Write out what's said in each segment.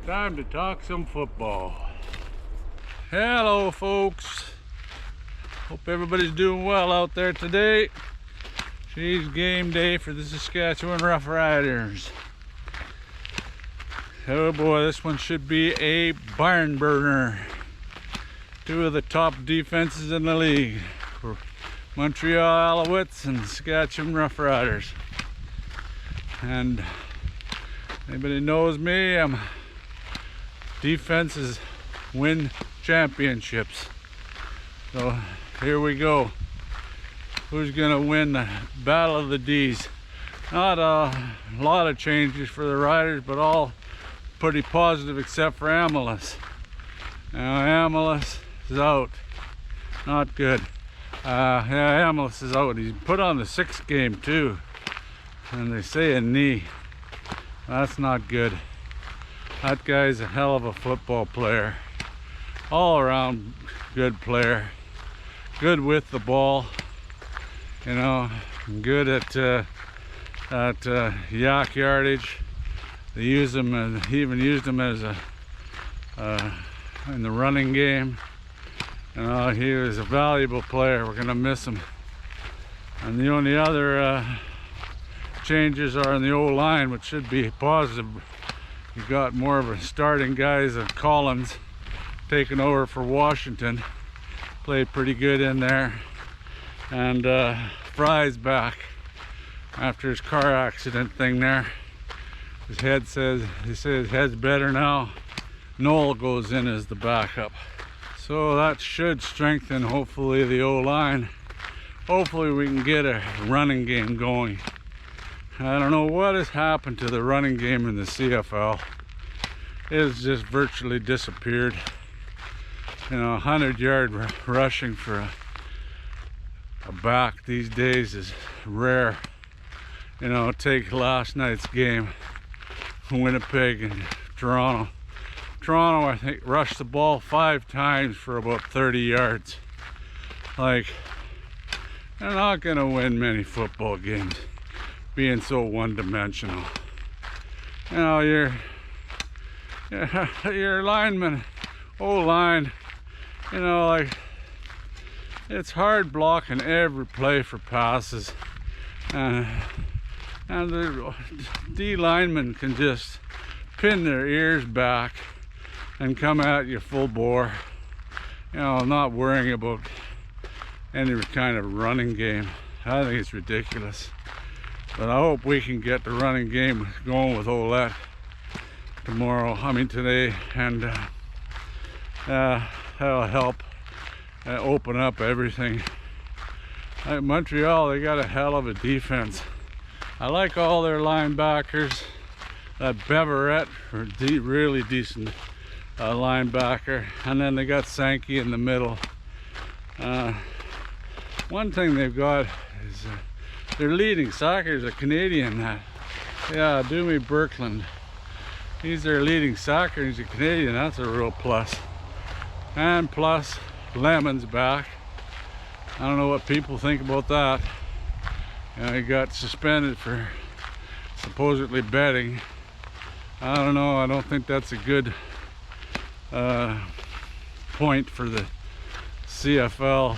Time to talk some football. Hello folks, hope everybody's doing well out there today. Today's game day for the Saskatchewan Roughriders. Oh boy, this one should be a barn burner. Two of the top defenses in the league for Montreal Alouettes and Saskatchewan Roughriders. And anybody knows me, defenses win championships. So here we go. Who's gonna win the battle of the D's? Not a lot of changes for the Riders, but all pretty positive except for Emilus. Now Emilus is out. Not good. Yeah, Emilus is out. He's put on the 6th game too. And they say a knee. That's not good. That guy's a hell of a football player. All around good player. Good with the ball. You know, good at yak yardage. They use him, and he even used him as a in the running game. You know, he was a valuable player. We're gonna miss him. And the only other changes are in the O-line, which should be positive. You got more of a starting guys of Collins taking over for Washington. Played pretty good in there. And Fry's back after his car accident thing there. His head says, he says his head's better now. Noel goes in as the backup. So that should strengthen hopefully the O-line. Hopefully we can get a running game going. I don't know what has happened to the running game in the CFL. It has just virtually disappeared. You know, 100-yard rushing for a back these days is rare. You know, take last night's game, Winnipeg and Toronto. Toronto, I think, rushed the ball 5 times for about 30 yards. Like, they're not gonna win many football games being so one-dimensional. You know, your lineman, O-line, you know, like, it's hard blocking every play for passes, and the D linemen can just pin their ears back and come at you full bore. You know, not worrying about any kind of running game. I think it's ridiculous. But I hope we can get the running game going with Ouellette today, and that'll help open up everything. Like Montreal, they got a hell of a defense. I like all their linebackers. That Beverett, really decent linebacker, and then they got Sankey in the middle. One thing they've got is their leading sacker is a Canadian. Yeah, Doomy Birkland. He's their leading sacker. He's a Canadian. That's a real plus. And plus, Lemon's back. I don't know what people think about that. You know, he got suspended for supposedly betting. I don't know. I don't think that's a good point for the CFL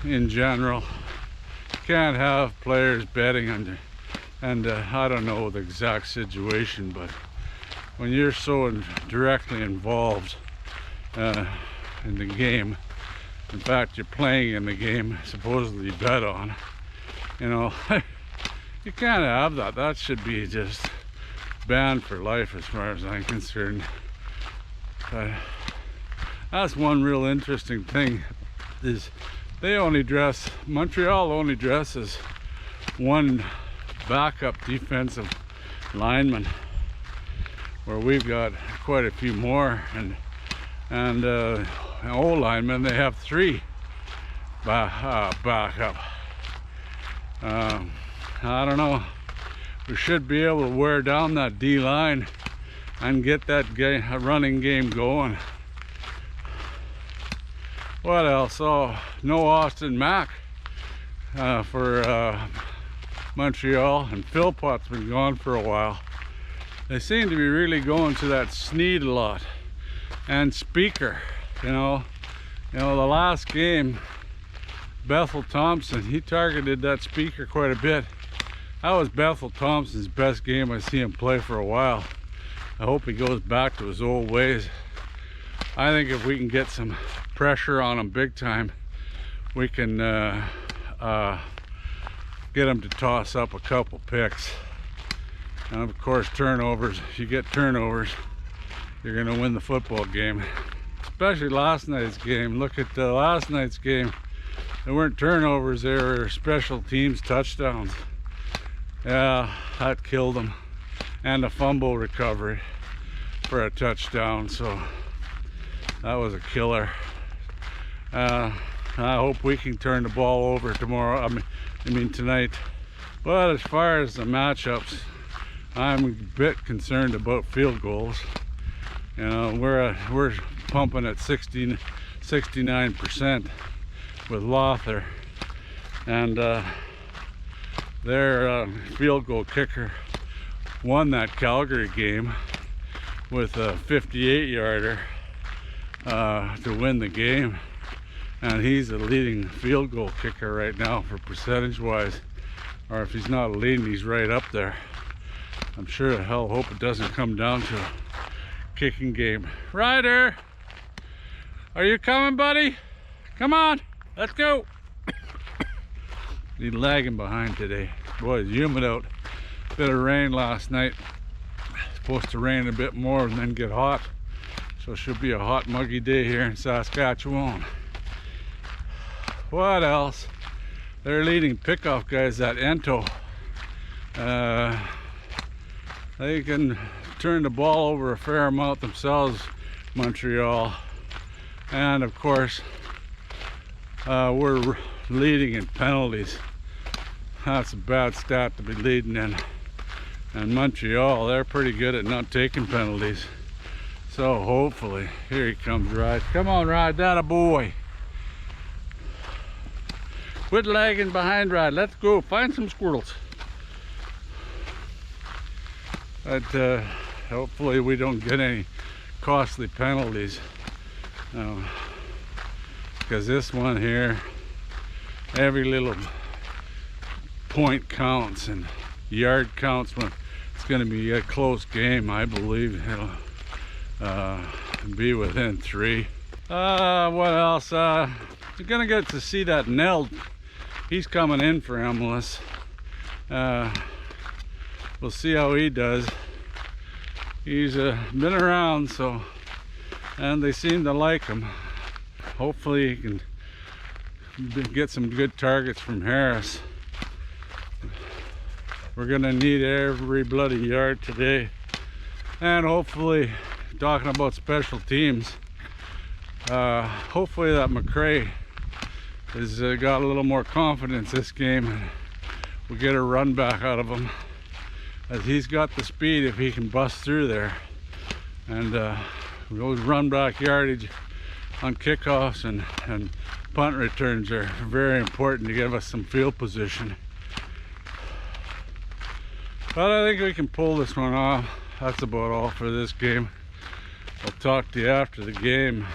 in general. Can't have players betting under, and I don't know the exact situation, but when you're so directly involved in the game, in fact you're playing in the game supposedly bet on, you know, you can't have that. That should be just banned for life as far as I'm concerned. But that's one real interesting thing, is they only dress, Montreal only dresses one backup defensive lineman, where we've got quite a few more, and old linemen, they have 3 backup. I don't know. We should be able to wear down that D line and get that running game going. What else? Oh, no Austin Mack for Montreal, and Philpott's been gone for a while. they seem to be really going to that Nield a lot, and Speaker. You know, the last game, Bethel Thompson, he targeted that Speaker quite a bit. That was Bethel Thompson's best game I see him play for a while. I hope he goes back to his old ways. I think if we can get some pressure on him big time, we can get him to toss up a couple picks. And of course, turnovers. If you get turnovers, you're going to win the football game. Especially last night's game. Look at last night's game. There weren't turnovers, there were special teams touchdowns. Yeah, that killed them. And a fumble recovery for a touchdown, so that was a killer. I hope we can turn the ball over tomorrow. I mean tonight. But as far as the matchups, I'm a bit concerned about field goals. You know, we're pumping at 69% with Lothar, and their field goal kicker won that Calgary game with a 58-yarder to win the game, and he's the leading field goal kicker right now for percentage wise, or if he's not leading, he's right up there. I'm sure the hell hope it doesn't come down to a kicking game. Ryder, are you coming, buddy? Come on, let's go. He's lagging behind today. Boy, it's humid out. Bit of rain last night. Supposed to rain a bit more and then get hot. So it should be a hot, muggy day here in Saskatchewan. What else? They're leading pickoff guys at Ento. They can turn the ball over a fair amount themselves, Montreal. And of course, we're leading in penalties. That's a bad stat to be leading in. And Montreal, they're pretty good at not taking penalties. So hopefully, here he comes, Ride. Come on, Ride, that a boy. Quit lagging behind, Ride. Let's go find some squirrels. But hopefully we don't get any costly penalties. Because this one here, every little point counts and yard counts when it's going to be a close game. I believe it'll be within 3. What else? You're going to get to see that Nield. He's coming in for Emilus. We'll see how he does. He's been around, so, and they seem to like him. Hopefully he can get some good targets from Harris. We're gonna need every bloody yard today. And hopefully, talking about special teams, hopefully that McRae has got a little more confidence this game, and we'll get a run back out of him, as he's got the speed if he can bust through there. And those run back yardage on kickoffs and punt returns are very important to give us some field position. But I think we can pull this one off. That's about all for this game. I'll talk to you after the game.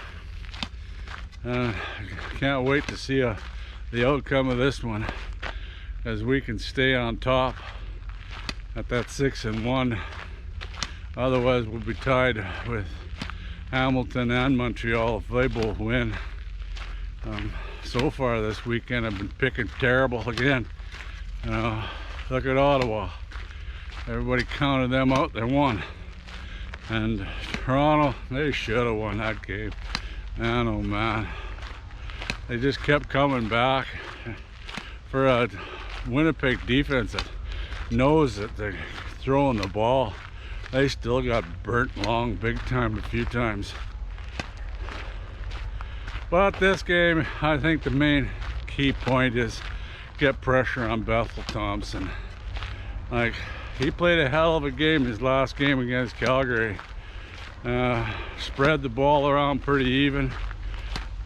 Can't wait to see the outcome of this one, as we can stay on top at that 6-1. Otherwise we'll be tied with Hamilton and Montreal if they both win. So far this weekend I've been picking terrible again. Look at Ottawa. Everybody counted them out, they won. And Toronto, they should have won that game. Man, oh man. They just kept coming back. For a Winnipeg defense that knows that they're throwing the ball, they still got burnt long big time a few times. But this game, I think the main key point is get pressure on Bethel Thompson. Like, he played a hell of a game his last game against Calgary. Spread the ball around pretty even.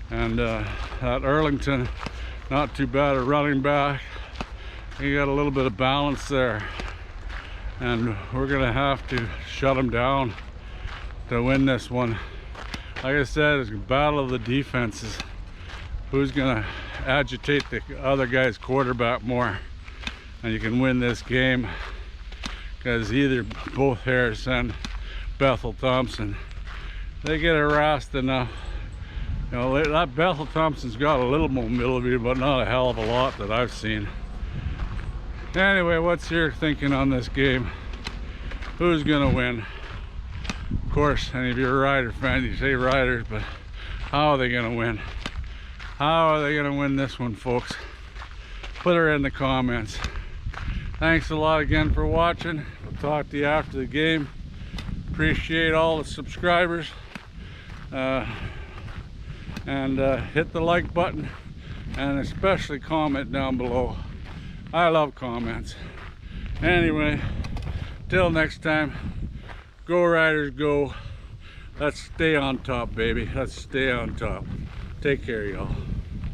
And that Arlington, not too bad a running back. He got a little bit of balance there. and we're gonna have to shut them down to win this one. Like I said, it's a battle of the defenses. Who's gonna agitate the other guy's quarterback more, and you can win this game, because either both Harris and Bethel Thompson, they get harassed enough. You know, that Bethel Thompson's got a little mobility, but not a hell of a lot that I've seen. Anyway, what's your thinking on this game? Who's gonna win? Of course, and if you're a Rider fan, you say Riders, but how are they gonna win? How are they gonna win this one, folks? Put her in the comments. Thanks a lot again for watching. We'll talk to you after the game. Appreciate all the subscribers. Hit the like button, and especially comment down below. I love comments. Anyway, till next time, go Riders, go. Let's stay on top, baby. Let's stay on top. Take care, y'all.